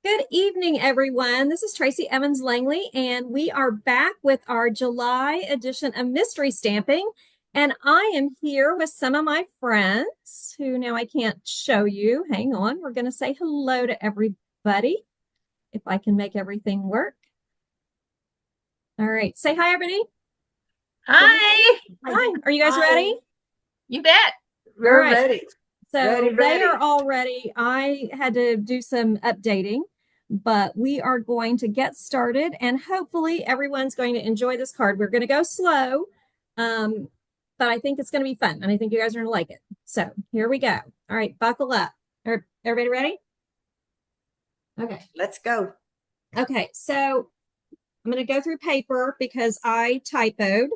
Good evening, everyone. This is Tracy Evans Langley, and we are back with our July edition of Mystery Stamping. And I am here with some of my friends who now I can't show you. Hang on. We're going to say hello to everybody if I can make everything work. All right. Say hi, everybody. Hi. Hi. Are you guys Hi. ready? You bet. All We're right. ready. So Ready, they are ready. all ready. I had to do some updating, but we are going to get started and hopefully everyone's going to enjoy this card. We're going to go slow, but I think it's going to be fun and I think you guys are going to like it. So here we go. All right, buckle up. Everybody ready? Okay. Let's go. Okay, so I'm going to go through paper because I typoed.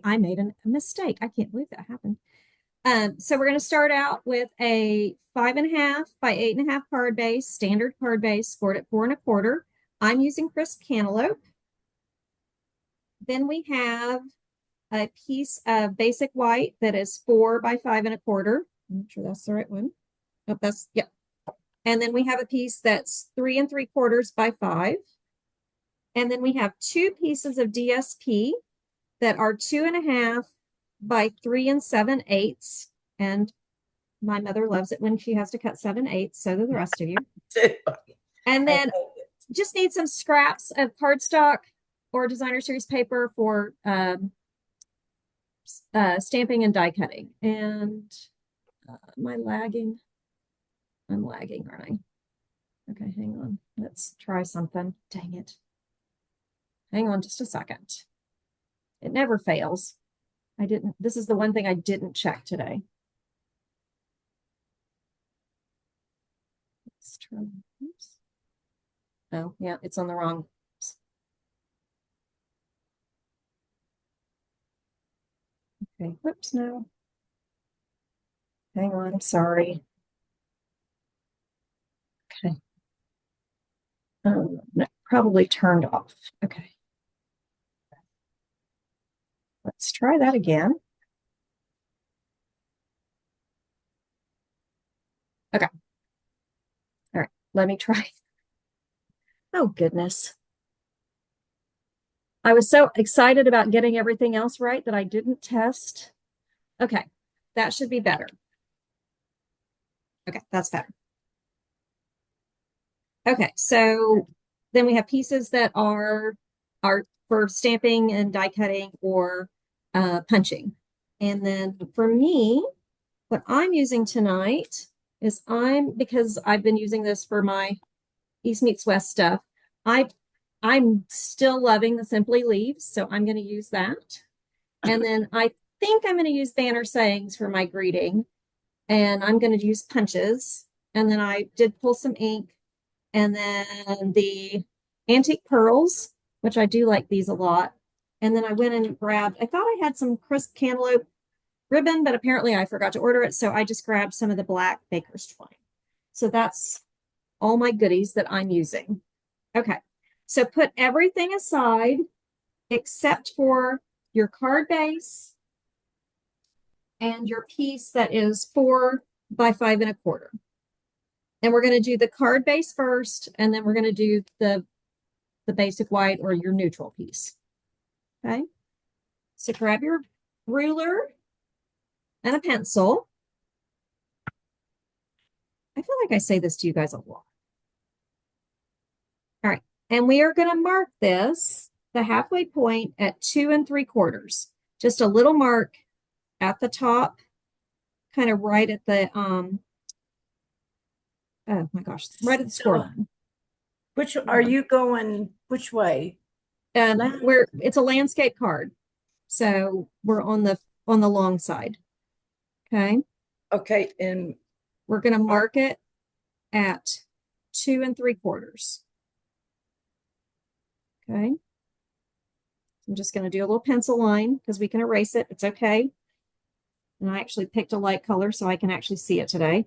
I made a mistake. I can't believe that happened. So we're going to start out with a 5.5 by 8.5 card base, standard card base, scored at 4 1/4. I'm using crisp cantaloupe. Then we have a piece of basic white that is 4 by 5 1/4. I'm not sure that's the right one. Oh, that's, yeah. And then we have a piece that's 3 3/4 by 5. And then we have two pieces of DSP that are 2.5 by 3 7/8. And my mother loves it when she has to cut 7/8. So do the rest of you. And then just need some scraps of cardstock or designer series paper for stamping and die cutting. And am I lagging? I'm lagging, aren't I? Okay, hang on. Let's try something. Dang it. Hang on just a second. It never fails. This is the one thing I didn't check today. Let's try. Oops. Oh, yeah, it's on the wrong. Okay, whoops, no. Hang on, sorry. Okay. Probably turned off. Okay. Let's try that again. Okay. All right, let me try. Oh, goodness. I was so excited about getting everything else right that I didn't test. Okay, that should be better. Okay, that's better. Okay, so then we have pieces that are for stamping and die cutting or punching. And then for me, what I'm using tonight is because I've been using this for my East Meets West stuff. I'm still loving the Simply Leaves, so I'm going to use that. And then I think I'm going to use banner sayings for my greeting, and I'm going to use punches. And then I did pull some ink, and then the antique pearls, which I do like these a lot. And then I went and grabbed, I thought I had some crisp cantaloupe ribbon, but apparently I forgot to order it. So I just grabbed some of the black baker's twine. So that's all my goodies that I'm using. Okay. So put everything aside except for your card base and your piece that is 4 by 5 1/4. And we're going to do the card base first, and then we're going to do the basic white or your neutral piece. Okay. So grab your ruler and a pencil. I feel like I say this to you guys a lot. All right. And we are going to mark this, the halfway point, at 2 3/4. Just a little mark at the top, kind of right at the, oh my gosh, right at the score line. Which are you going? Which way? And it's a landscape card. So we're on the long side. Okay. Okay, and We're going to mark it at 2 3/4. Okay. I'm just going to do a little pencil line because we can erase it. It's okay. And I actually picked a light color so I can actually see it today.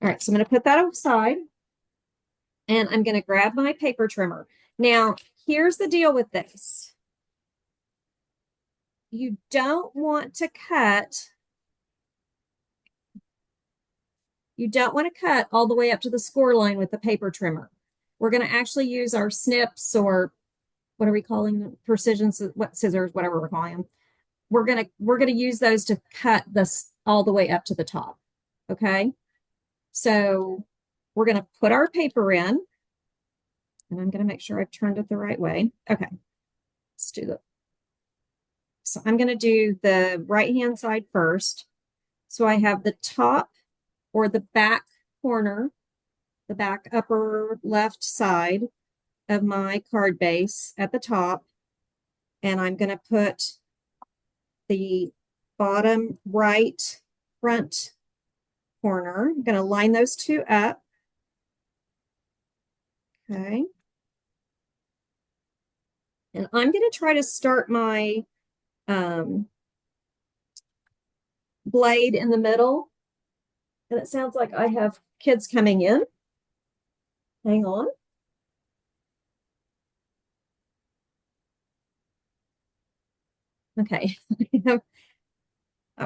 All right, so I'm going to put that aside and I'm going to grab my paper trimmer. Now, here's the deal with this. You don't want to cut all the way up to the score line with the paper trimmer we're going to actually use our snips, or what are we calling them? Precision, what scissors, whatever we're calling them. We're gonna use those to cut this all the way up to the top. Okay. So we're gonna put our paper in, and I'm gonna make sure I've turned it the right way. Okay. Let's do the. So I'm gonna do the right hand side first. So I have the top or the back corner, the back upper left side of my card base at the top, and I'm going to put the bottom right front corner. I'm going to line those two up. Okay. And I'm going to try to start my blade in the middle. And it sounds like I have kids coming in. Hang on. Okay.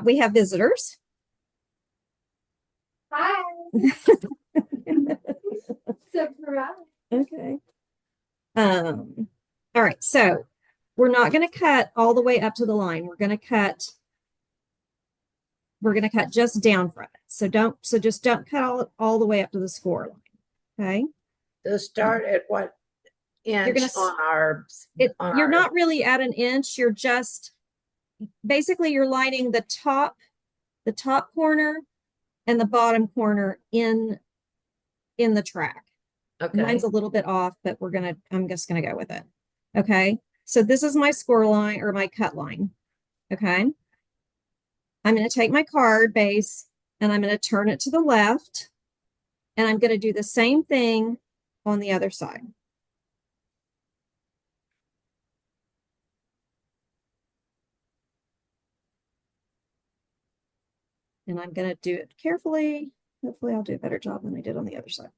We have visitors. Hi. Surprise. Okay. All right, so we're not going to cut all the way up to the line. We're going to cut just down from it. So just don't cut all the way up to the score line. Okay. To start at what inch gonna on our, you're not really at an inch, you're just basically you're lining the top corner and the bottom corner in the track. okay. Mine's a little bit off, but I'm just gonna go with it. Okay. So this is my score line or my cut line. Okay. I'm going to take my card base and I'm going to turn it to the left, and I'm going to do the same thing on the other side. And I'm going to do it carefully. Hopefully I'll do a better job than I did on the other side.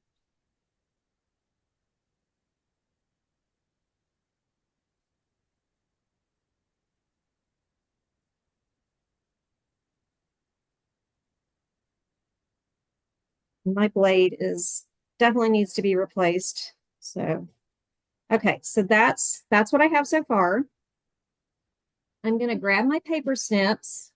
My blade definitely needs to be replaced. So, okay, so that's what I have so far. I'm going to grab my paper snips.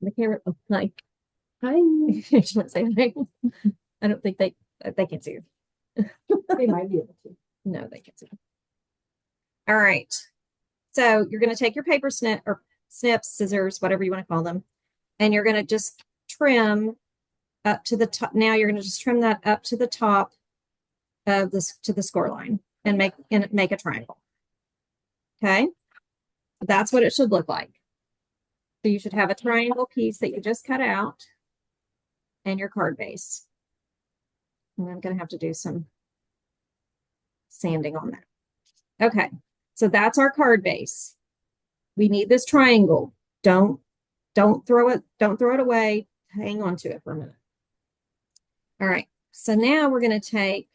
The camera, oh, hi. Hi. She might say hi. I don't think they can see you. They might be able to. No, they can see. All right. So you're going to take your paper snips, scissors, whatever you want to call them, and you're going to just trim up to the top. Now you're going to just trim that up to the top of this to the score line and make a triangle. Okay. That's what it should look like. So you should have a triangle piece that you just cut out and your card base. And I'm going to have to do some sanding on that. Okay. So that's our card base. We need this triangle. Don't throw it away. Hang on to it for a minute. All right. So now we're going to get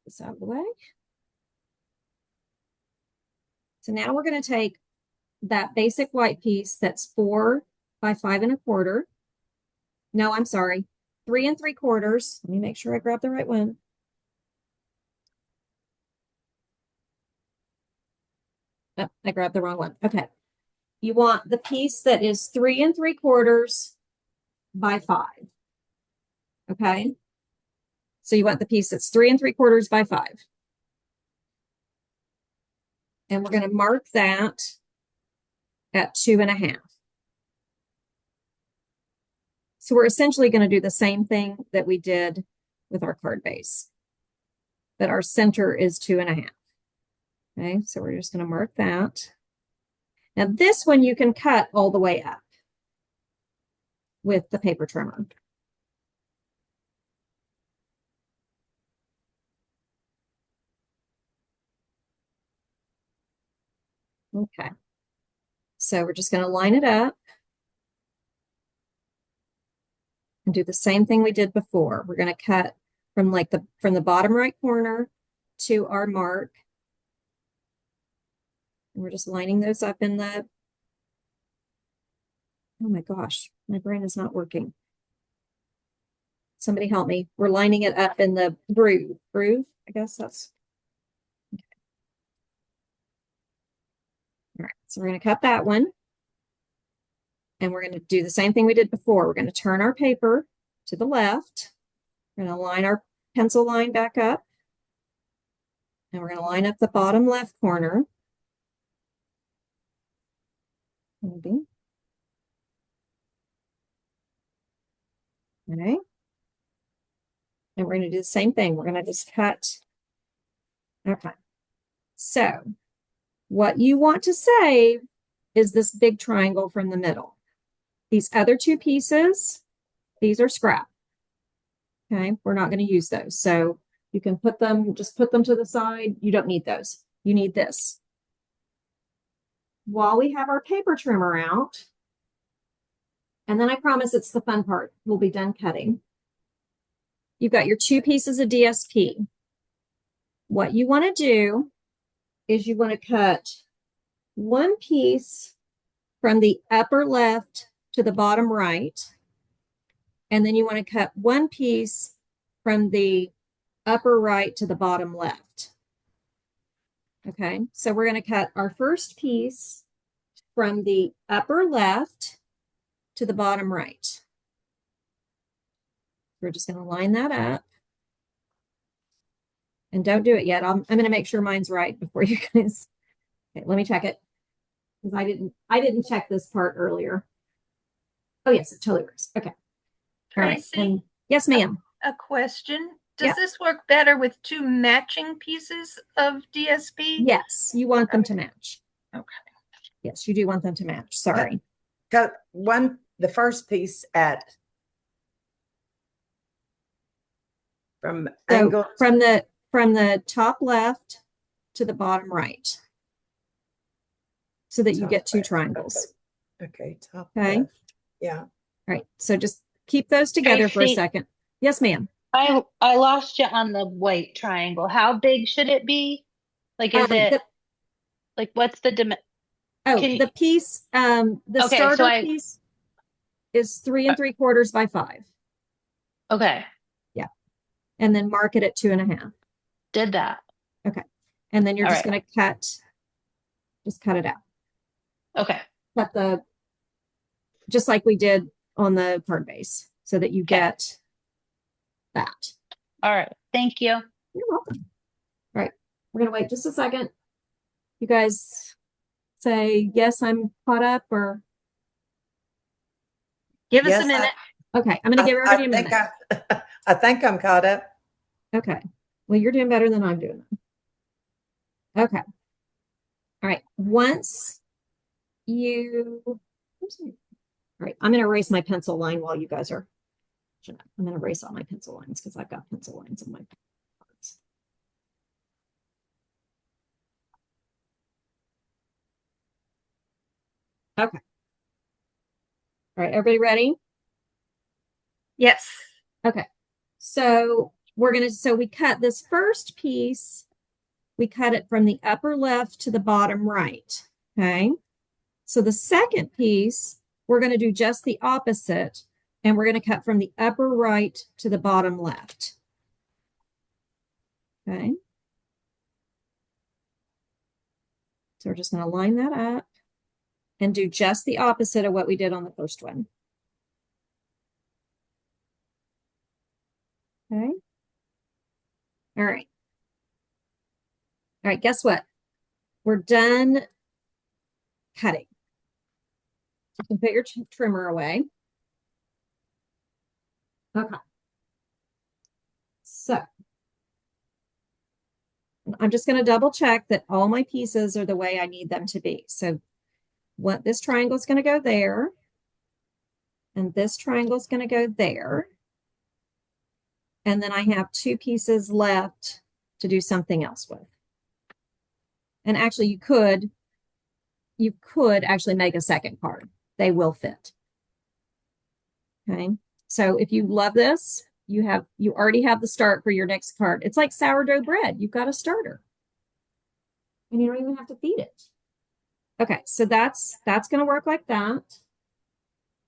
this out of the way. So now we're going to take that basic white piece that's 4 by 5 1/4. No, I'm sorry, 3 3/4. Let me make sure I grab the right one. Oh, I grabbed the wrong one. Okay. You want the piece that is 3 3/4 by 5. Okay. So you want the piece that's 3 3/4 by 5. And we're going to mark that at 2 1/2. So we're essentially going to do the same thing that we did with our card base, that our center is 2 1/2. Okay, so we're just going to mark that. Now this one you can cut all the way up with the paper trimmer. Okay, so we're just going to line it up and do the same thing we did before. We're going to cut from the bottom right corner to our mark. And we're just lining those up in Oh my gosh, my brain is not working. Somebody help me. We're lining it up in the groove. Groove, I guess that's. Okay. All right, so we're going to cut that one. And we're going to do the same thing we did before. We're going to turn our paper to the left. We're going to line our pencil line back up. And we're going to line up the bottom left corner. Maybe. Okay. And we're going to do the same thing. We're going to just cut. Okay. So what you want to save is this big triangle from the middle. These other two pieces, these are scrap. Okay. We're not going to use those. So you can put them, just put them to the side. You don't need those. You need this. While we have our paper trimmer out, and then I promise it's the fun part. We'll be done cutting. You've got your two pieces of DSP. What you want to do is you want to cut one piece from the upper left to the bottom right. And then you want to cut one piece from the upper right to the bottom left. Okay, so we're going to cut our first piece from the upper left to the bottom right. We're just going to line that up. And don't do it yet. I'm going to make sure mine's right before you guys. Okay, let me check it. Because I didn't check this part earlier. Oh yes, it totally works. Okay. All right. Tracy, And yes, ma'am. a question. Does Yeah. this work better with two matching pieces of DSP? Yes, you want them to match. Okay. Yes, you do want them to match. Sorry. Cut the first piece at from So angle. from the top left to the bottom right. So that you Top get two left. triangles. Okay, top Okay. left. Yeah. All right. So just keep those together for a Tracy. second. Yes, ma'am. I lost you on the white triangle. How big should it be? Like, is it The, like what's the dim? oh, Can you- the piece, the Okay, so starter I- piece is 3 3/4 by 5. Okay, And then mark it at 2.5. did that. And then you're All just right. going to just cut it out. Okay, Cut just like we did on the card base so that you Okay. get that. all right. Thank you. You're welcome. All right. We're going to wait just a second. You guys say, yes, I'm caught up, or Give us Yes, a minute. okay. I'm going to give everybody a think minute. I think I'm caught up. Okay. Well, you're doing better than I'm doing. Okay. All right. Once you, all right, I'm going to erase my pencil line while you guys are, I'm going to erase all my pencil lines because I've got pencil lines in my cards. Okay. All right. Everybody ready? Yes. Okay. So so we cut this first piece, we cut it from the upper left to the bottom right. Okay. So the second piece, we're going to do just the opposite, and we're going to cut from the upper right to the bottom left. Okay. So we're just going to line that up and do just the opposite of what we did on the first one. Okay. All right. All right, guess what? We're done cutting. You can put your trimmer away. Okay. So I'm just going to double check that all my pieces are the way I need them to be. So what this triangle is going to go there, and this triangle is going to go there. And then I have two pieces left to do something else with. And actually you could actually make a second card. They will fit. Okay. So if you love this, you already have the start for your next card. It's like sourdough bread. You've got a starter. And you don't even have to feed it. Okay, so that's going to work like that.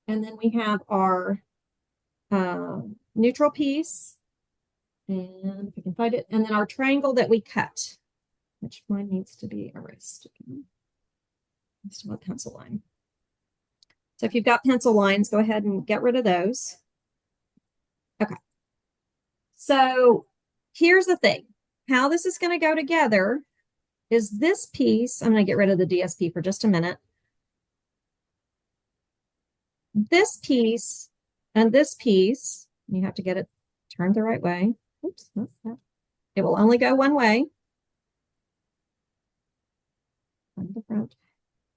And then we have our neutral piece. And if I can find it, and then our triangle that we cut, which mine needs to be erased. I still have pencil line. So if you've got pencil lines, go ahead and get rid of those. Okay. So here's the thing. How this is going to go together is this piece. I'm going to get rid of the DSP for just a minute. This piece and this piece, you have to get it turned the right way. Oops, that's that. It will only go one way. On the front.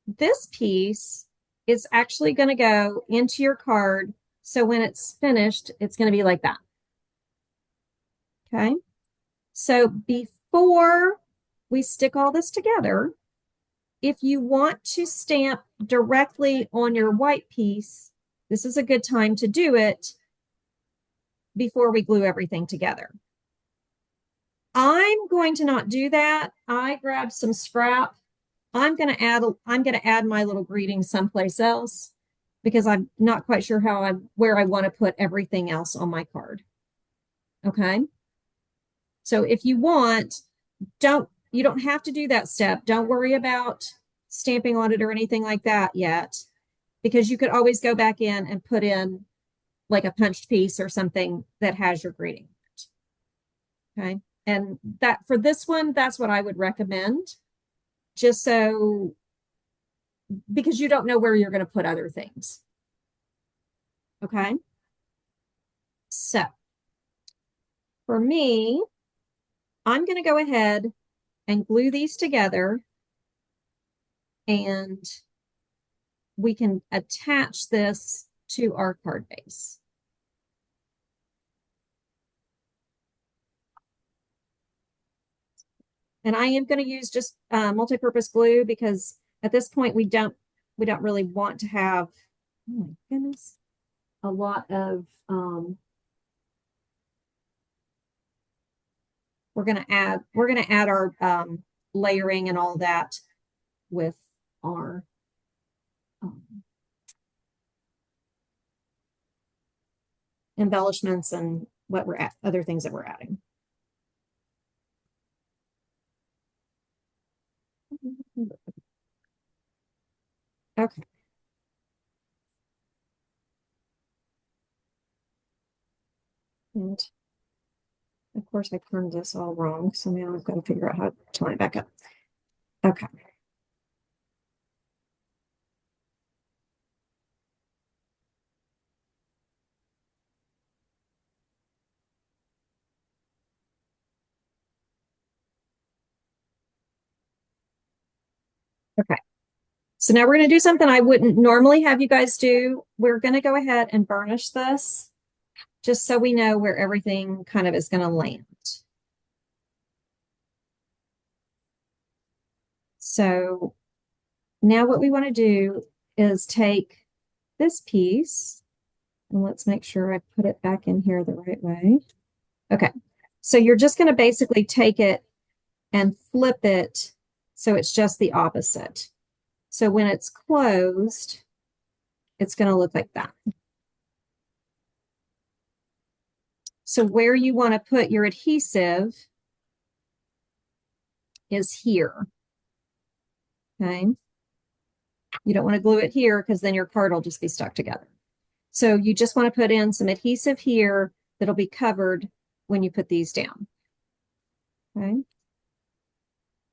This piece is actually going to go into your card. So when it's finished, it's going to be like that. Okay. So before we stick all this together, if you want to stamp directly on your white piece, this is a good time to do it before we glue everything together. I'm going to not do that. I grabbed some scrap. I'm going to add my little greeting someplace else because I'm not quite sure where I want to put everything else on my card. Okay. So if you want, you don't have to do that step. Don't worry about stamping on it or anything like that yet, because you could always go back in and put in like a punched piece or something that has your greeting. Okay. And that for this one, that's what I would recommend, just so, because you don't know where you're going to put other things. Okay. So for me, I'm going to go ahead and glue these together, and we can attach this to our card base. And I am going to use just multi-purpose glue because at this point we don't really want to have, oh my goodness, a lot of we're going to add our layering and all that with our embellishments and what we're at, other things that we're adding. Okay. And of course I turned this all wrong, so now I've got to figure out how to line it back up. Okay. Okay. So now we're going to do something I wouldn't normally have you guys do. We're going to go ahead and burnish this just so we know where everything kind of is going to land. So now what we want to do is take this piece, and let's make sure I put it back in here the right way. Okay. So you're just going to basically take it and flip it so it's just the opposite. So when it's closed, it's going to look like that. So where you want to put your adhesive is here. Okay. You don't want to glue it here because then your card will just be stuck together. So you just want to put in some adhesive here that'll be covered when you put these down. Okay.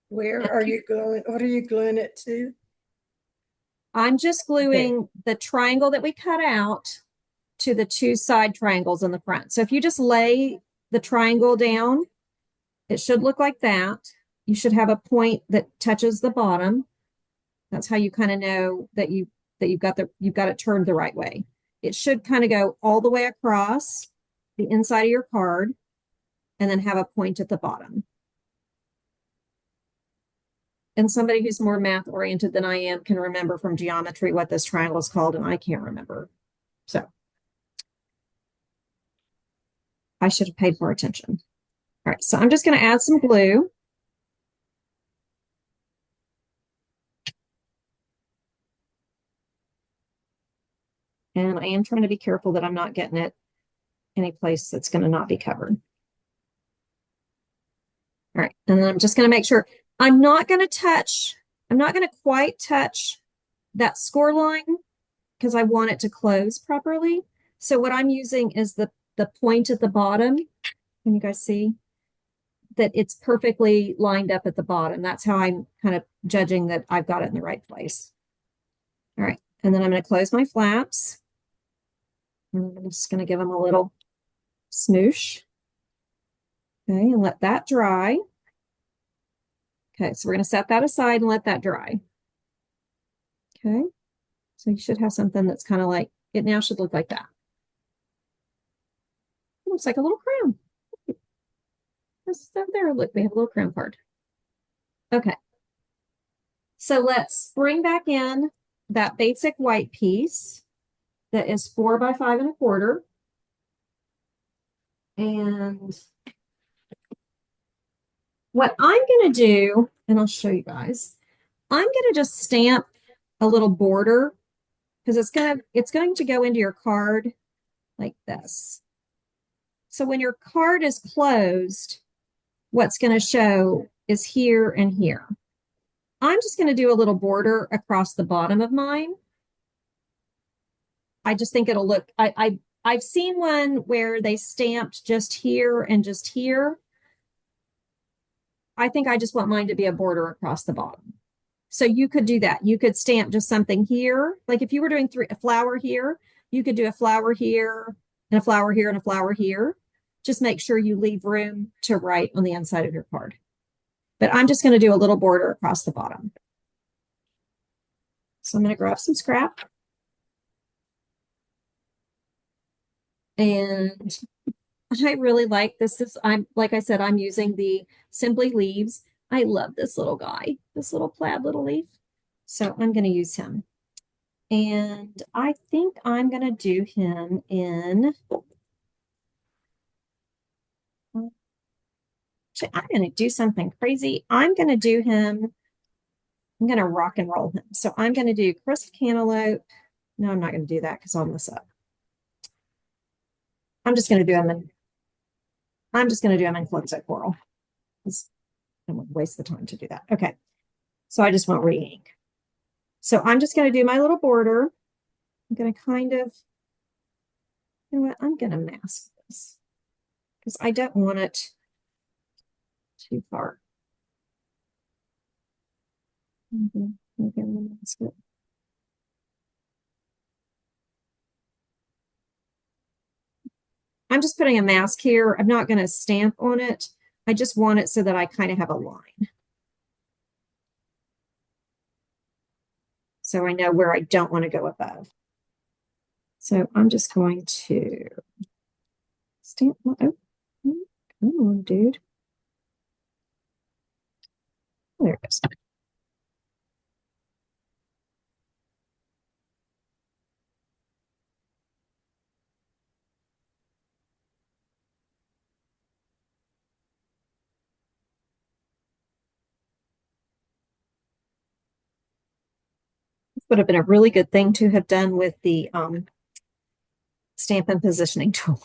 Where are you gluing? What are you gluing it to? I'm just gluing the triangle that we cut out to the two side triangles in the front. So if you just lay the triangle down, it should look like that. You should have a point that touches the bottom. That's how you kind of know that you've got it turned the right way. It should kind of go all the way across the inside of your card and then have a point at the bottom. And somebody who's more math oriented than I am can remember from geometry what this triangle is called, and I can't remember. So I should have paid more attention. All right, so I'm just going to add some glue. And I am trying to be careful that I'm not getting it any place that's going to not be covered. All right, and then I'm just going to make sure I'm not going to quite touch that score line because I want it to close properly. So what I'm using is the point at the bottom. Can you guys see that it's perfectly lined up at the bottom? That's how I'm kind of judging that I've got it in the right place. All right, and then I'm going to close my flaps. And I'm just going to give them a little smoosh. Okay, and let that dry. Okay, so we're going to set that aside and let that dry. Okay, so you should have something that's kind of like, it now should look like that. It looks like a little crown. This over there, look, we have a little crown card. Okay, so let's bring back in that basic white piece that is 4 by 5 1/4. And what I'm going to do, and I'll show you guys, I'm going to just stamp a little border because it's going to go into your card like this. So when your card is closed, what's going to show is here and here. I'm just going to do a little border across the bottom of mine. I just think it'll look, I've seen one where they stamped just here and just here. I think I just want mine to be a border across the bottom. So you could do that. You could stamp just something here. Like if you were doing a flower here, you could do a flower here and a flower here and a flower here. Just make sure you leave room to write on the inside of your card. But I'm just going to do a little border across the bottom. So I'm going to grab some scrap. And I really like this. Like I said, I'm using the Simply Leaves. I love this little guy, this little plaid little leaf. So I'm going to use him. And I think I'm going to do him in, actually, I'm going to do something crazy. I'm going to rock and roll him. So I'm going to do crisp cantaloupe. No, I'm not going to do that because I'll mess up. I'm just going to do him in Calypso Coral. I don't want to waste the time to do that. Okay. So I just want re-ink. So I'm just going to do my little border. I'm going to kind of, you know what? I'm going to mask this because I don't want it too far. Mask it. I'm just putting a mask here. I'm not going to stamp on it. I just want it so that I kind of have a line. So I know where I don't want to go above. So I'm just going to stamp my, oh, come on, dude. There it goes. Would have been a really good thing to have done with the stamp and positioning tool.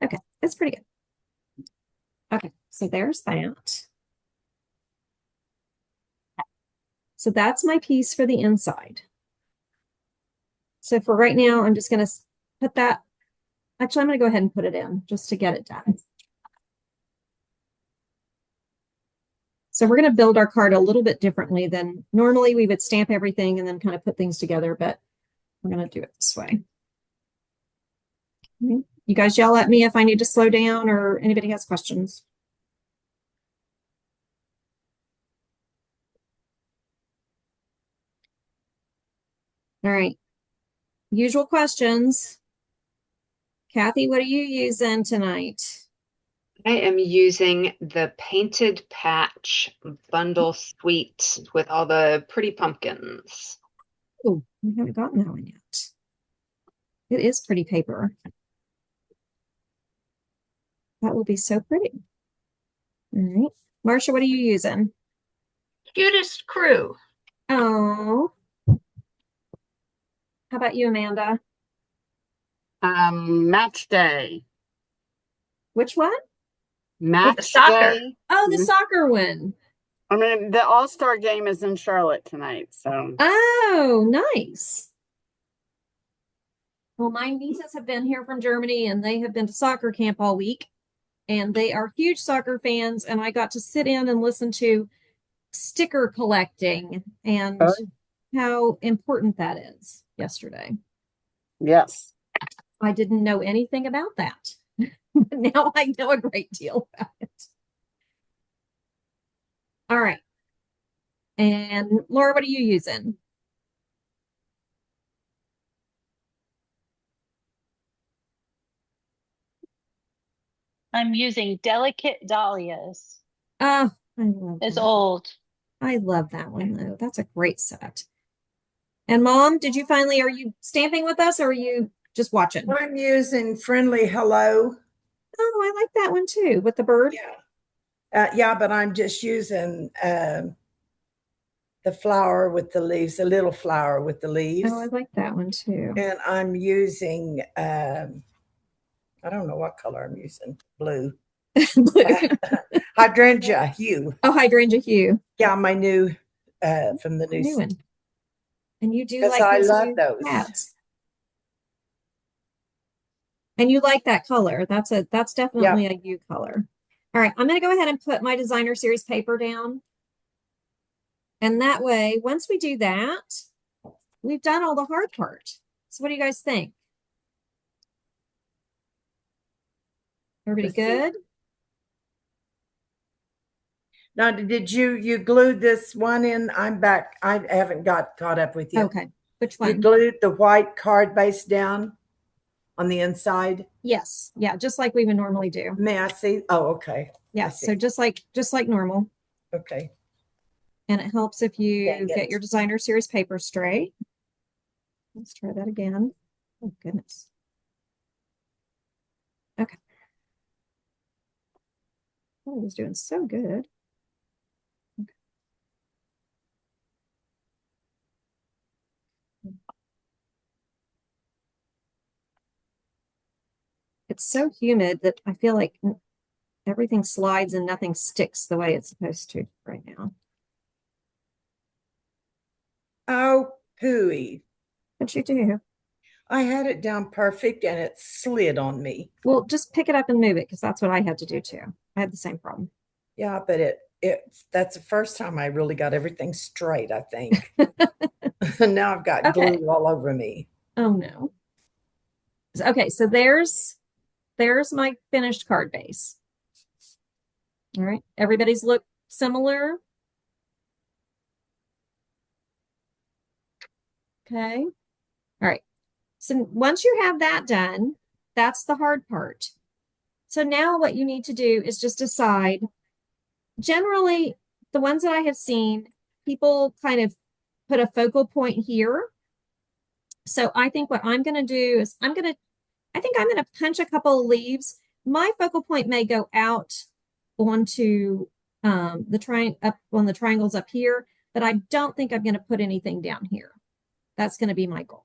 Okay, it's pretty good. Okay, so there's that. So that's my piece for the inside. So for right now, I'm just going to put that. Actually, I'm going to go ahead and put it in just to get it done. So we're going to build our card a little bit differently than normally we would stamp everything and then kind of put things together, but we're going to do it this way. Okay. You guys yell at me if I need to slow down or anybody has questions. All right. Usual questions. Kathy, what are you using tonight? I am using the Painted Patch bundle suite with all the pretty pumpkins. Oh, we haven't gotten that one yet. It is pretty paper. That will be so pretty. All right. Marcia, what are you using? Cutest Crew. Oh. How about you, Amanda? Match day. Which one? Match soccer. day. Oh, the Mhm. soccer one. I mean, the All-Star game is in Charlotte tonight, so Oh, nice. Well, my nieces have been here from Germany and they have been to soccer camp all week, and they are huge soccer fans. And I got to sit in and listen to sticker collecting and Oh. how important that is yesterday. yes. I didn't know anything about that. But now I know a great deal about it. All right. And Laura, what are you using? I'm using Delicate Dahlias. Oh, I love It's that. old. I love that one though. That's a great set. And Mom, are you stamping with us or are you just watching? I'm using Friendly Hello. Oh, I like that one too with the bird. Yeah. Yeah, but I'm just using the flower with the leaves, the little flower with the leaves. Oh, I like that one too. And I'm using, I don't know what color I'm using, blue. Blue. Hydrangea hue. Oh, hydrangea hue. Yeah, my new, from the New new, one. And you do because like I those love new those. hats. And you like that color. That's definitely a you color. All right, I'm going to go ahead and put my designer series paper down. And that way, once we do that, we've done all the hard part. So what do you guys think? Everybody Let's see. good? Now, did you glued this one in? I'm back. I haven't got caught up with you. Okay. Which You one? glued the white card base down on the inside. Yes. Yeah, just like we would normally do. May I see? Oh, okay. Yes. see. So just like normal. Okay. And it helps if you Dang get it. your designer series paper straight. Let's try that again. Oh, goodness. Okay. Oh, he's doing so good. Okay. It's so humid that I feel like everything slides and nothing sticks the way it's supposed to right now. Oh, pooey. But you do. I had it down perfect and it slid on me. Well, just pick it up and move it because that's what I had to do too. I had the same problem. Yeah, but that's the first time I really got everything straight, I think. Now I've got Okay. glue all over me. Oh no. Okay, so there's my finished card base. All right. Everybody's look similar. Okay. All right. So once you have that done, that's the hard part. So now what you need to do is just decide. Generally, the ones that I have seen, people kind of put a focal point here. So I think what I'm going to do is I think I'm going to punch a couple of leaves. My focal point may go out onto up on the triangles up here, but I don't think I'm going to put anything down here. That's going to be my goal.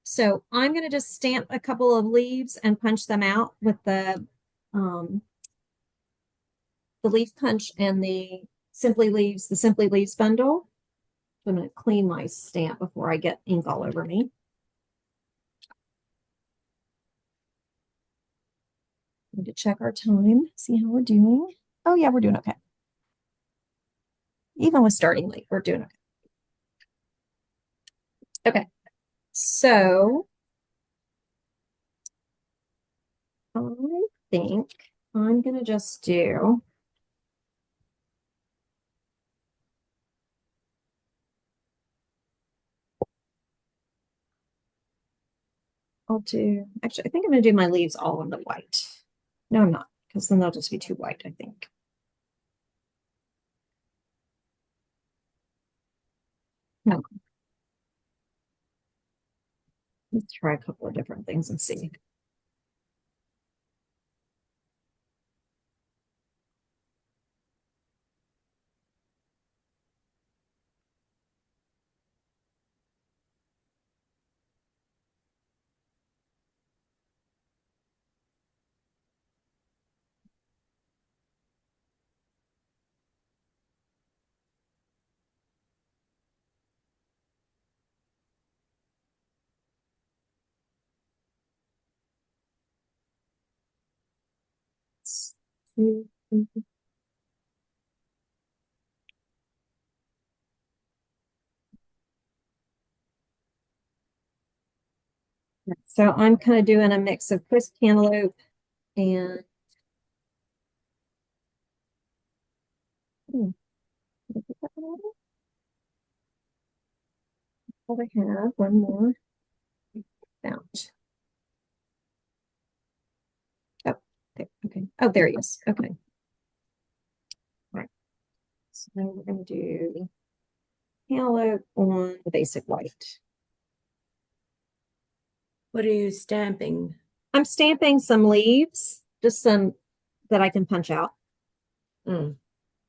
So I'm going to just stamp a couple of leaves and punch them out with the leaf punch and the Simply Leaves bundle. So I'm going to clean my stamp before I get ink all over me. Need to check our time, see how we're doing. Oh yeah, we're doing okay. Even with starting late, we're doing okay. Okay, so I think I'm gonna just do actually, I think I'm gonna do my leaves all in the white. No, I'm not, because then they'll just be too white, I think. No. Let's try a couple of different things and see. So I'm kind of doing a mix of crisp cantaloupe and did I put that one on? Probably have one more found. Oh, okay, okay. Oh, there he is. Okay. Right. So we're going to do cantaloupe on the basic white. What are you stamping? I'm stamping some leaves, just some that I can punch out. Mm.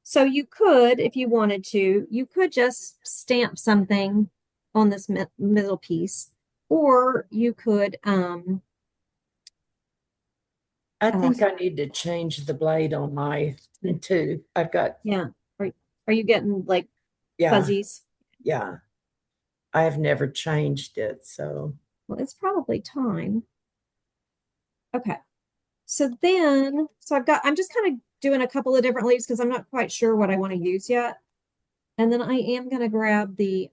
So you could, if you wanted to, you could just stamp something on this middle piece, or you could, I think I need to change the blade on my too. I've got, yeah. Are you getting like yeah, fuzzies? yeah. I have never changed it, so. Well, it's probably time. Okay. So then, I'm just kind of doing a couple of different leaves because I'm not quite sure what I want to use yet. And then I am going to grab the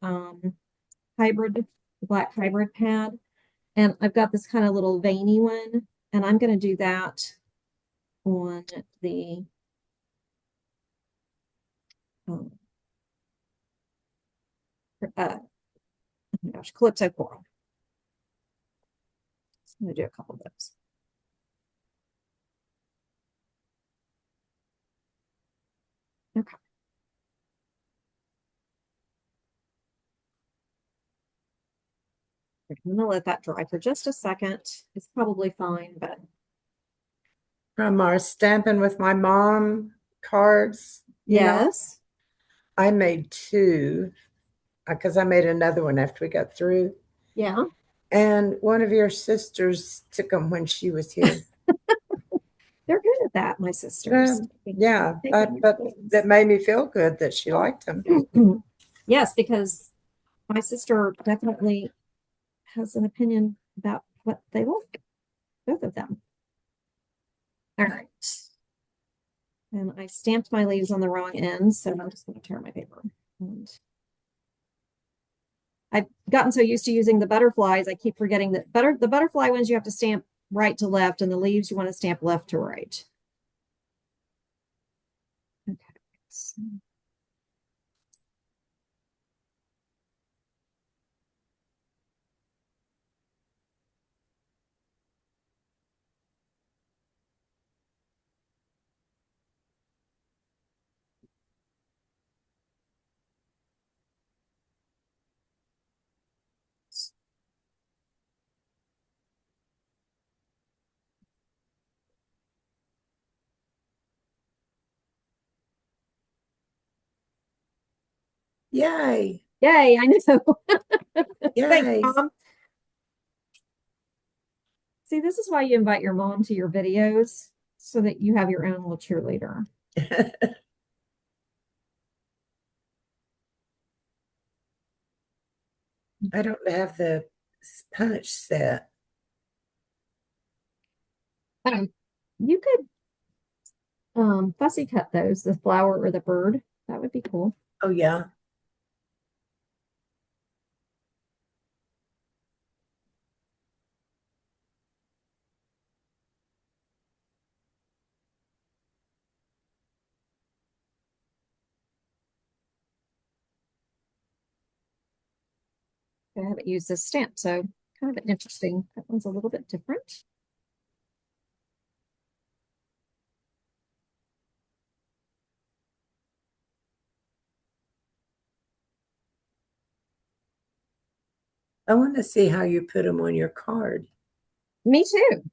black hybrid pad. And I've got this kind of little veiny one. And I'm going to do that on the oh my gosh, Calypso Coral. So I'm going to do a couple of those. Okay. I'm going to let that dry for just a second. It's probably fine, but From our Stamping with My Mom cards, you know, yes. I made two because I made another one after we got through. Yeah. And one of your sisters took them when she was here. They're good at that, my sisters. Yeah, but that made me feel good that she liked them. Yes, because my sister definitely has an opinion about what they like, both of them. All right. And I stamped my leaves on the wrong end, so I'm just going to tear my paper. And I've gotten so used to using the butterflies, I keep forgetting that the butterfly ones you have to stamp right to left, and the leaves you want to stamp left to right. Okay. So. Yay. Yay, I know. Yay. Thanks, Mom. See, this is why you invite your mom to your videos so that you have your own little cheerleader. I don't have the punch set. You could fussy cut those, the flower or the bird. That would be cool. Oh, yeah. I haven't used this stamp, so kind of interesting. That one's a little bit different. I want to see how you put them on your card. Me too.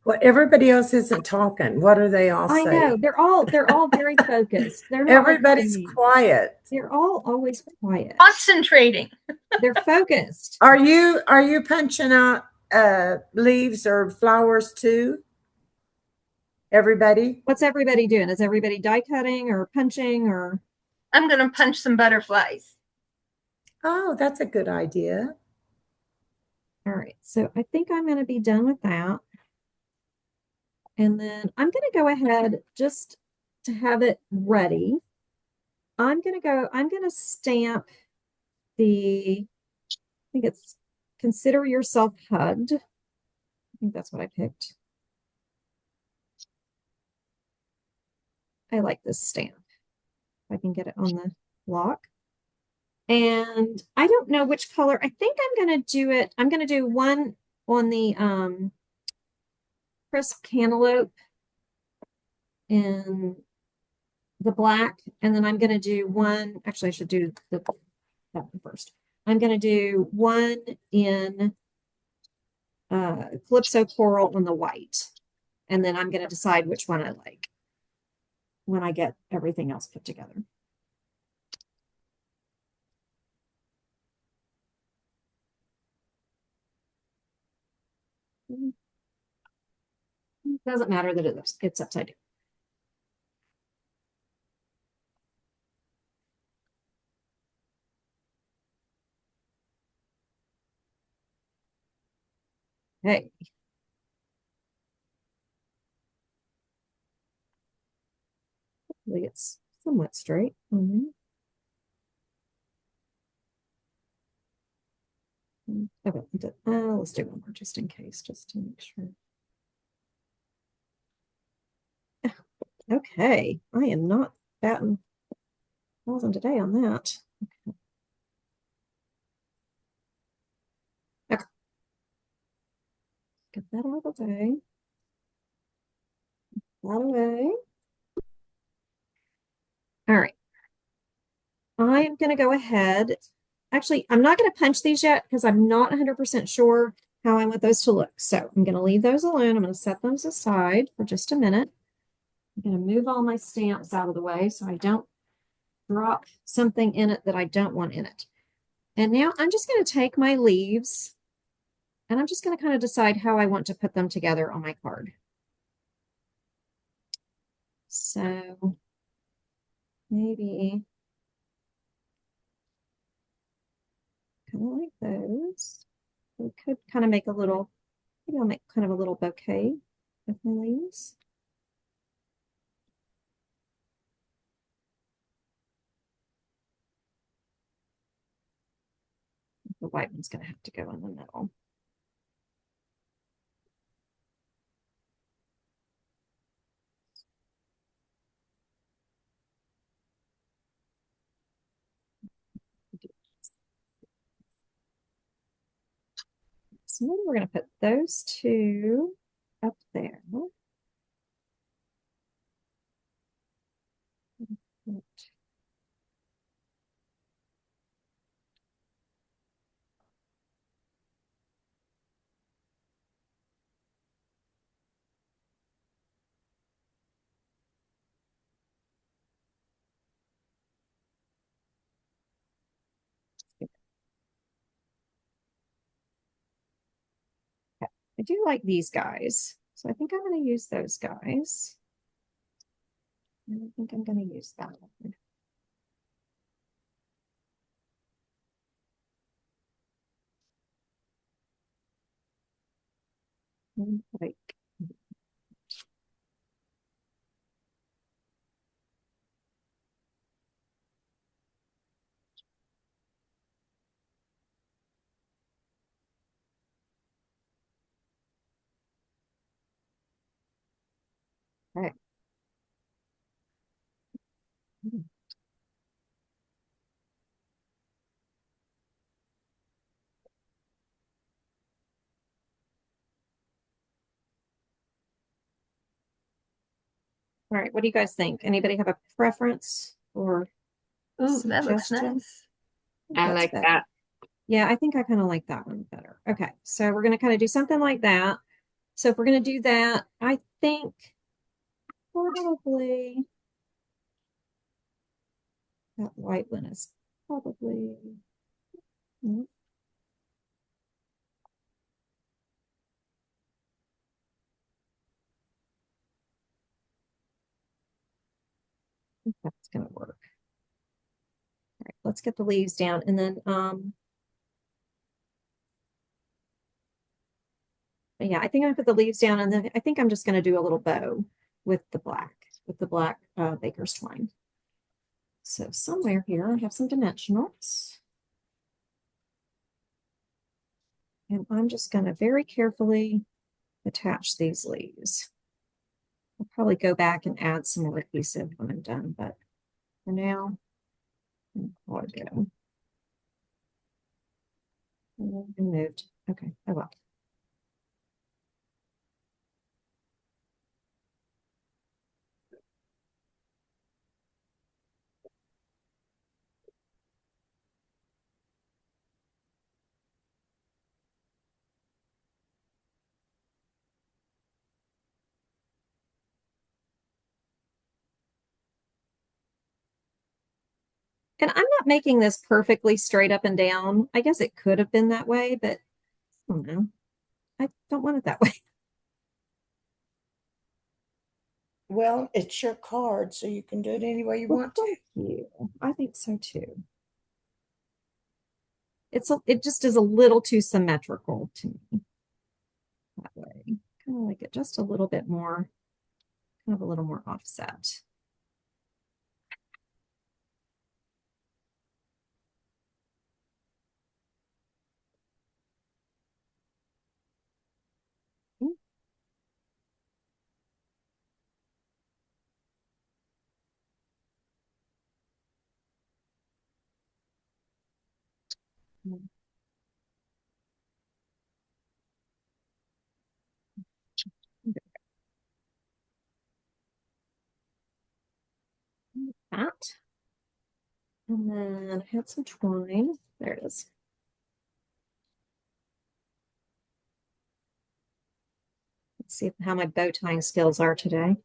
Well, everybody else isn't talking. What are they all I saying? know. They're all very focused. They're not like Everybody's me. quiet. They're all always quiet. Concentrating. They're focused. Are you punching out leaves or flowers too? Everybody? What's everybody doing? Is everybody die cutting or punching or? I'm going to punch some butterflies. Oh, that's a good idea. All right. So I think I'm going to be done with that. And then I'm going to go ahead just to have it ready. I'm going to stamp I think it's consider yourself hugged. I think that's what I picked. I like this stamp. If I can get it on the block. And I don't know which color. I think I'm going to do one on the crisp cantaloupe in the black, and then I'm going to do one, actually I should do that one first. I'm going to do one in Calypso Coral on the white, and then I'm going to decide which one I like when I get everything else put together. It doesn't matter that it's upside down. Hey. Hopefully it's somewhat straight. Okay, let's do one more just in case, just to make sure. Okay, I am not batting thousand today on that. Okay. Get that out of the way. That away. All right. I am going to go ahead. Actually, I'm not going to punch these yet because I'm not 100% sure how I want those to look. So I'm going to leave those alone. I'm going to set those aside for just a minute. I'm going to move all my stamps out of the way so I don't drop something in it that I don't want in it. And now I'm just going to take my leaves and I'm just going to kind of decide how I want to put them together on my card. So maybe kind of like those. We could kind of make a little, maybe I'll make kind of a little bouquet with my leaves. The white one's going to have to go in the middle. So maybe we're going to put those two up there. I do like these guys, so I think I'm going to use those guys. And I think I'm going to use that one. Like, okay. All right, what do you guys think? Anybody have a preference or Ooh, that looks suggestion? nice. I That's like better. that. Yeah, I think I kind of like that one better. Okay, so we're going to kind of do something like that. So if we're going to do that, I think probably that white one is probably. I think that's going to work. All right, let's get the leaves down and then But yeah, I think I'm gonna put the leaves down and then I think I'm just gonna do a little bow with the black baker's twine. So somewhere here I have some dimensionals. And I'm just gonna very carefully attach these leaves. I'll probably go back and add some more adhesive when I'm done, but for now, I'll let it go. Moved. Okay, oh well. And I'm not making this perfectly straight up and down. I guess it could have been that way, but I don't know. I don't want it that way. Well, it's your card, so you can do it any way you want to. Thank you. I think so too. It just is a little too symmetrical to me that way. Kind of like it just a little bit more, kind of a little more offset. That. And then I had some twine. There it is. Let's see how my bow tying skills are today.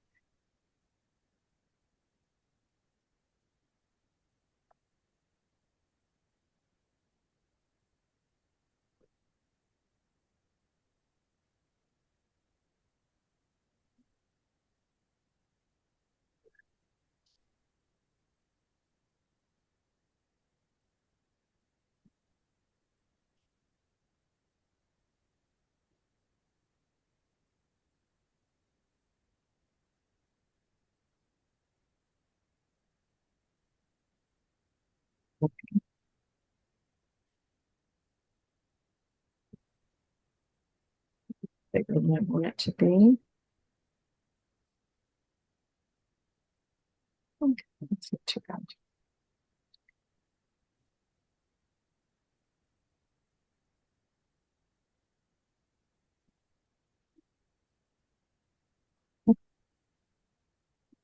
Bigger than I want it to be. Okay, that's not too bad.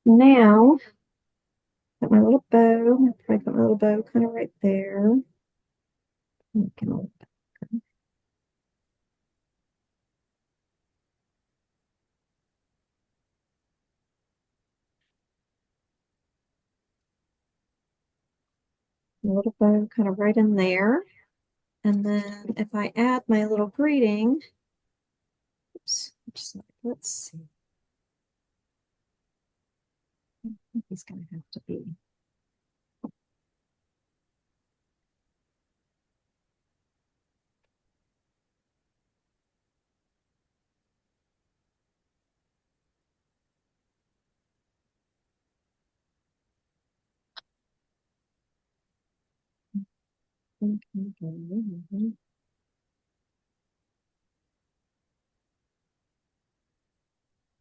Now, got my little bow. I probably got my little bow kind of right there. Make it a little bit bigger. A little bow kind of right in there. And then if I add my little greeting, oops, let's see. I think he's going to have to be.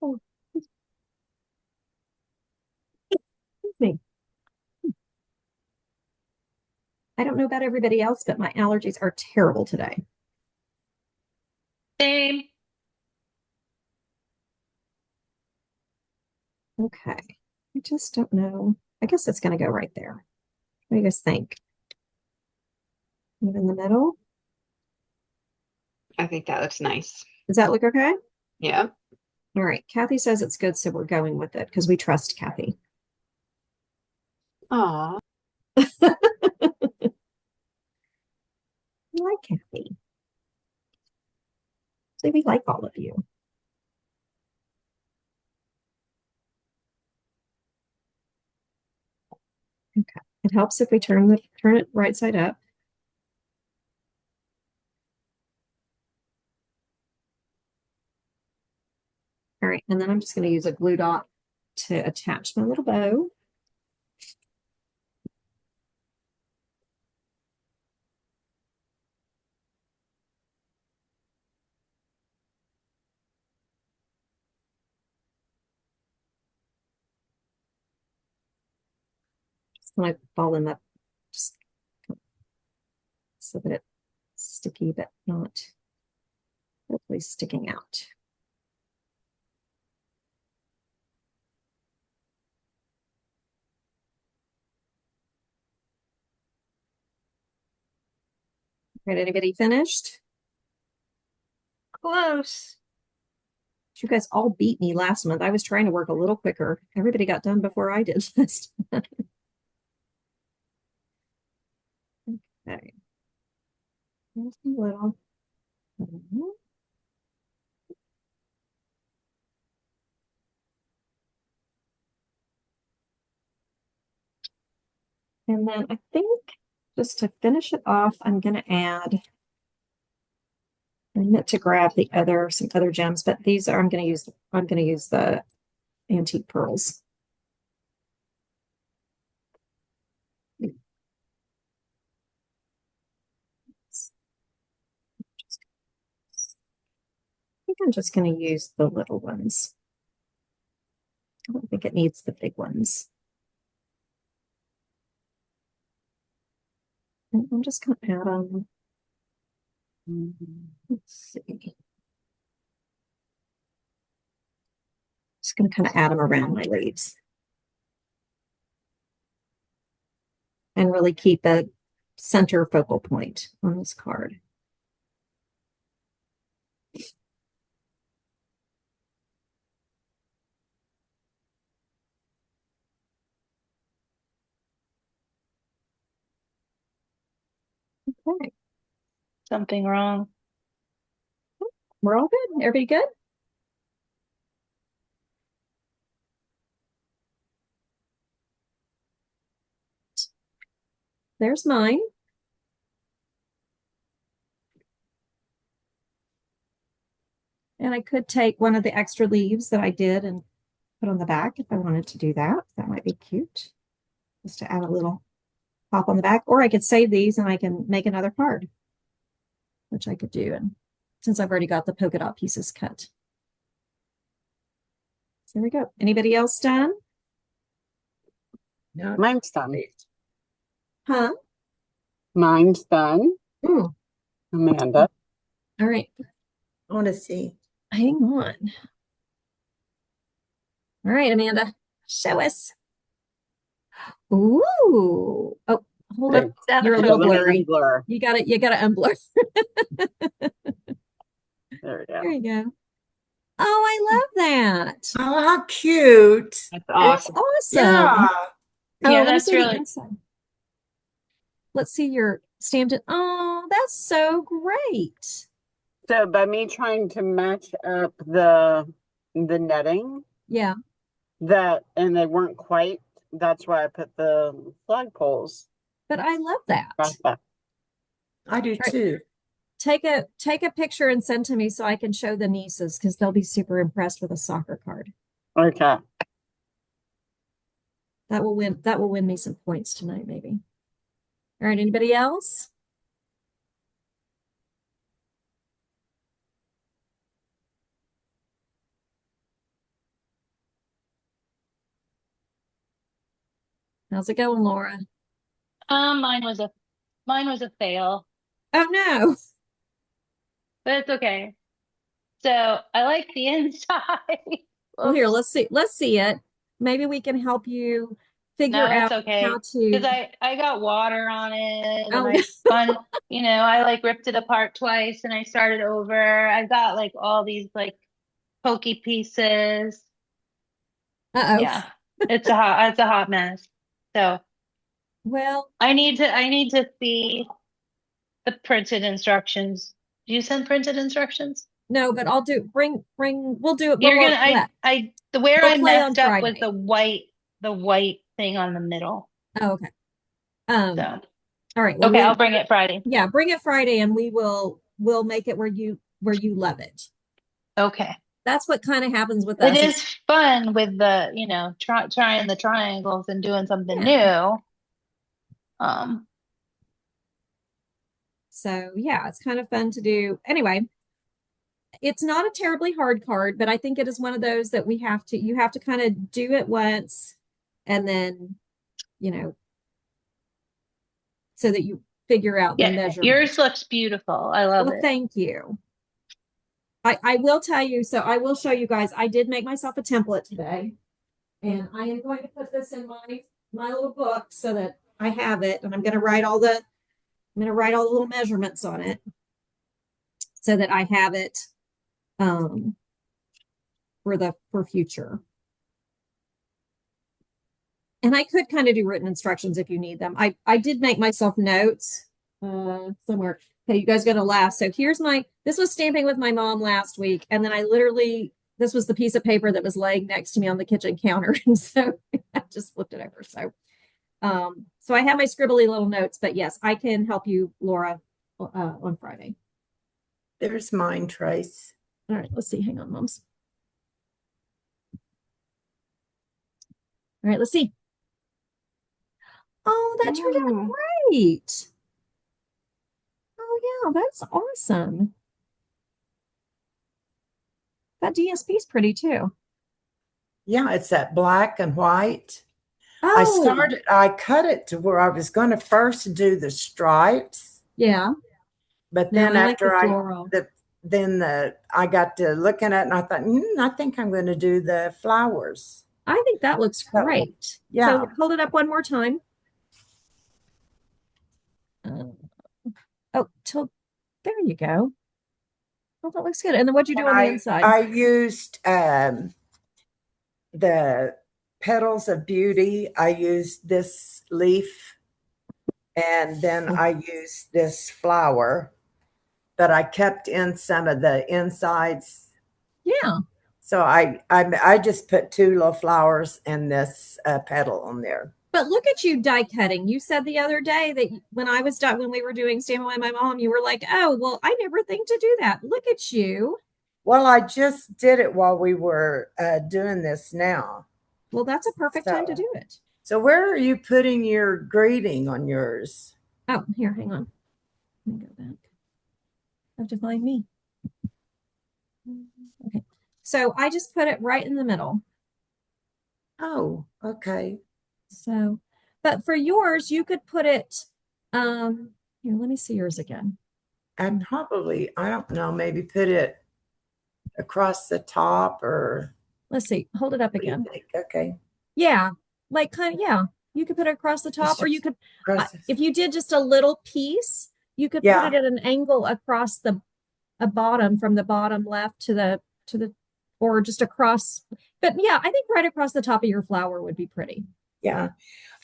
Oh, excuse me. I don't know about everybody else, but my allergies are terrible today. Same. Okay. I just don't know. I guess it's going to go right there. What do you guys think? Move in the middle. I think that looks nice. Does that look okay? Yeah. All right. Kathy says it's good, so we're going with it because we trust Kathy. Aw. I like Kathy. So we like all of you. Okay. It helps if we turn it right side up. All right, and then I'm just going to use a glue dot to attach my little bow. Just going to fall in that, just so that it's sticky, but not hopefully sticking out. All right, anybody finished? Close. You guys all beat me last month. I was trying to work a little quicker. Everybody got done before I did last month. Okay. Here's the little. And then I think just to finish it off, I'm going to add, I meant to grab some other gems, but these are, I'm going to use the antique pearls. I think I'm just going to use the little ones. I don't think it needs the big ones. And I'm just going to add them. Let's see. Just going to kind of add them around my leaves. And really keep a center focal point on this card. Okay, Something wrong. we're all good. Everybody good? There's mine. And I could take one of the extra leaves that I did and put on the back if I wanted to do that. That might be cute. Just to add a little pop on the back. Or I could save these and I can make another card, which I could do. And since I've already got the polka dot pieces cut. So there we go. Anybody else done? No. Mine's done. Huh? Mine's done. Mm. Amanda. All right. I want to see. Hang on. All right, Amanda, show us. Ooh. Oh, hold up. That You're a a little Let me blurry. unblur. You got it. You got to unblur. There we There go. you go. Oh, I love that. Oh, how cute. That's That's awesome. awesome. Yeah. Oh, Yeah, let me that's see the really- inside. Let's see your stamped it. Oh, that's so great. So by me trying to match up the netting Yeah. and they weren't quite, that's why I put the flagpoles But I love that. back up. I do Right. too. Take a picture and send to me so I can show the nieces because they'll be super impressed with a soccer card. Okay. That will win me some points tonight, maybe. All right, anybody else? How's it going, Laura? Mine was a fail, Oh no. but it's okay. So I like the inside. Well, here, let's see it. Maybe we can help you figure No, it's out okay. how to. Because I got water on it and Oh, I spun, I like ripped it apart twice and I started over. I've got like all these like pokey pieces. Uh-oh. Yeah. It's a hot mess. So Well, I need to see the printed instructions. Do you send printed instructions? no, but I'll do we'll do it. You're we'll gonna play. where We'll I play on messed up was Friday. the white thing on the middle. Oh, okay. So All right. Well, okay, I'll bring it Friday. yeah, bring it Friday and we'll make it where you love it. Okay. That's what kind of happens with It us. is fun with the, you know, trying the triangles and doing something Yeah. new. Um, So yeah, it's kind of fun to do. Anyway, it's not a terribly hard card, but I think it is one of those that you have to kind of do it once and then, you know, so that you figure out the yeah, measurement. yours looks beautiful. I love Well, it. thank you. I will tell you, so I will show you guys, I did make myself a template today. And I am going to put this in my little book so that I have it, and I'm going to write all the little measurements on it so that I have it for future. And I could kind of do written instructions if you need them. I did make myself notes somewhere. Okay, you guys got to laugh. So this was stamping with my mom last week, and then this was the piece of paper that was laying next to me on the kitchen counter, and so I just flipped it over. So I have my scribbly little notes, but yes, I can help you, Laura, on Friday. There's mine, Trace. All right, let's see. Hang on, moms. All right, let's see. Oh, that turned out great. Oh, yeah, that's awesome. That DSP is pretty too. Yeah, it's that black and white. Oh, I cut it to where I was going to first do the stripes, yeah. but No, then I like the after floral. I got to looking at it and I thought, I think I'm going to do the flowers. I think that looks great. Yeah. So hold it up one more time. There you go. Oh, that looks good. And then what'd you do on the inside? I used the Petals of Beauty. I used this leaf, and then I used this flower, but I kept in some of the insides. Yeah. So I just put two little flowers and this petal on there. But look at you die cutting. You said the other day that when we were doing Stampin' by My Mom, you were like, oh, well, I never think to do that. Look at you. Well, I just did it while we were doing this now. Well, that's a perfect time to do it. So where are you putting your greeting on yours? Oh, here, hang on. Let me go back. I have to find me. Okay. So I just put it right in the middle. Oh, okay. So, but for yours, you could put it, here, let me see yours again. And probably, I don't know, maybe put it across the top or. Let's see, hold it up again. Okay. Yeah, like yeah. You could put it across the top, or you could, if you did just a little piece, you could put it at an angle across a bottom from the bottom left to the, or just across. But yeah, I think right across the top of your flower would be pretty. Yeah,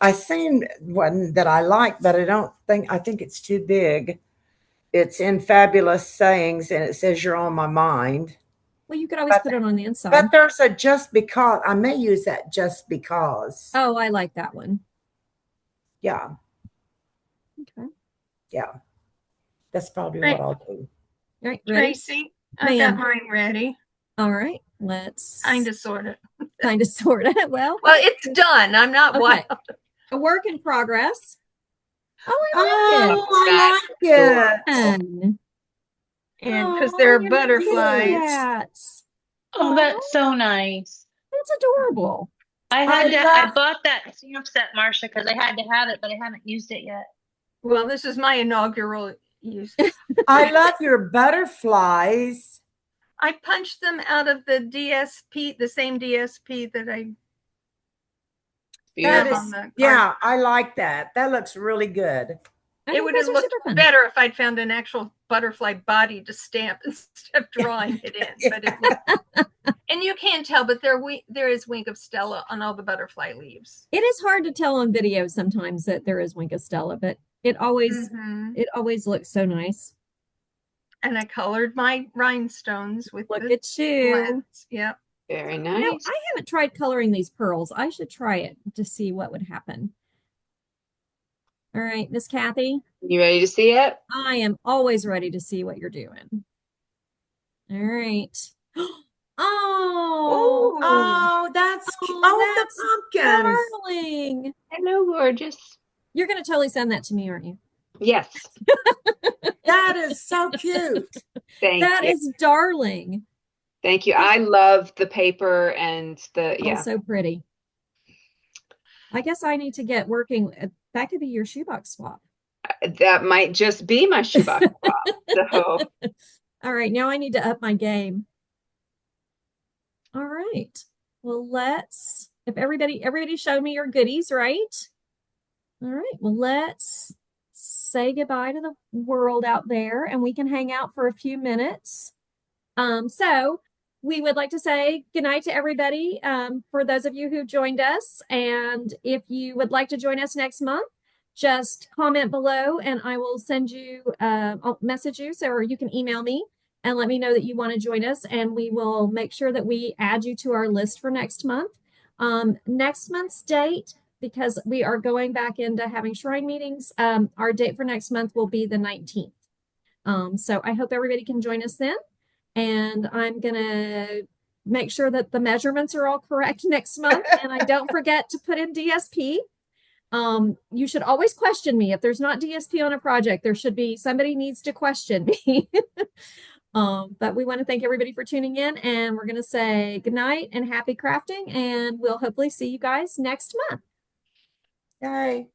I seen one that I like, but I think it's too big. It's in Fabulous Sayings, and it says You're on My Mind. Well, you could always put it on the inside. But there's a Just Because. I may use that Just Because. Oh, I like that one. Yeah. Okay. Yeah. That's probably what I'll do. All right, ready? Tracy, I've got mine ready. All right, let's Kind of, sort of. Well, it's done. I'm not wild. A work in progress. Oh, I like it. And because they're butterflies. Oh, that's so nice. That's adorable. I bought that stamp set, Marcia, because I had to have it, but I haven't used it yet. Well, this is my inaugural use. I love your butterflies. I punched them out of the DSP, the same DSP that I. Yeah, I like that. That looks really good. It would have looked better if I'd found an actual butterfly body to stamp instead of drawing it in. But and you can tell, but there is Wink of Stella on all the butterfly leaves. It is hard to tell on video sometimes that there is Wink of Stella, but it always looks so nice. And I colored my rhinestones with Look at you. blends. Yep. Very nice. You know, I haven't tried coloring these pearls. I should try it to see what would happen. All right, Miss Kathy. You ready to see it? I am always ready to see what you're doing. All right. Oh, Oh, that's cute. Oh, that's the pumpkins. darling. Hello, gorgeous. You're going to totally send that to me, aren't you? Yes. That is so cute. Thank That you. is darling. Thank you. I love the paper and the, Oh, yeah. so pretty. I guess I need to get working. That could be your shoebox swap. That might just be my shoebox swap. So All right, now I need to up my game. All right. Well, if everybody show me your goodies, right? All right. Well, let's say goodbye to the world out there and we can hang out for a few minutes. So we would like to say goodnight to everybody, for those of you who joined us. And if you would like to join us next month, just comment below and I will send you, I'll message you, or you can email me and let me know that you want to join us, and we will make sure that we add you to our list for next month. Next month's date, because we are going back into having shrine meetings, our date for next month will be the 19th. So I hope everybody can join us then. And I'm going to make sure that the measurements are all correct next month. And I don't forget to put in DSP. You should always question me. If there's not DSP on a project, there should be, somebody needs to question me. But we want to thank everybody for tuning in, and we're going to say good night and happy crafting, and we'll hopefully see you guys next month. Yay.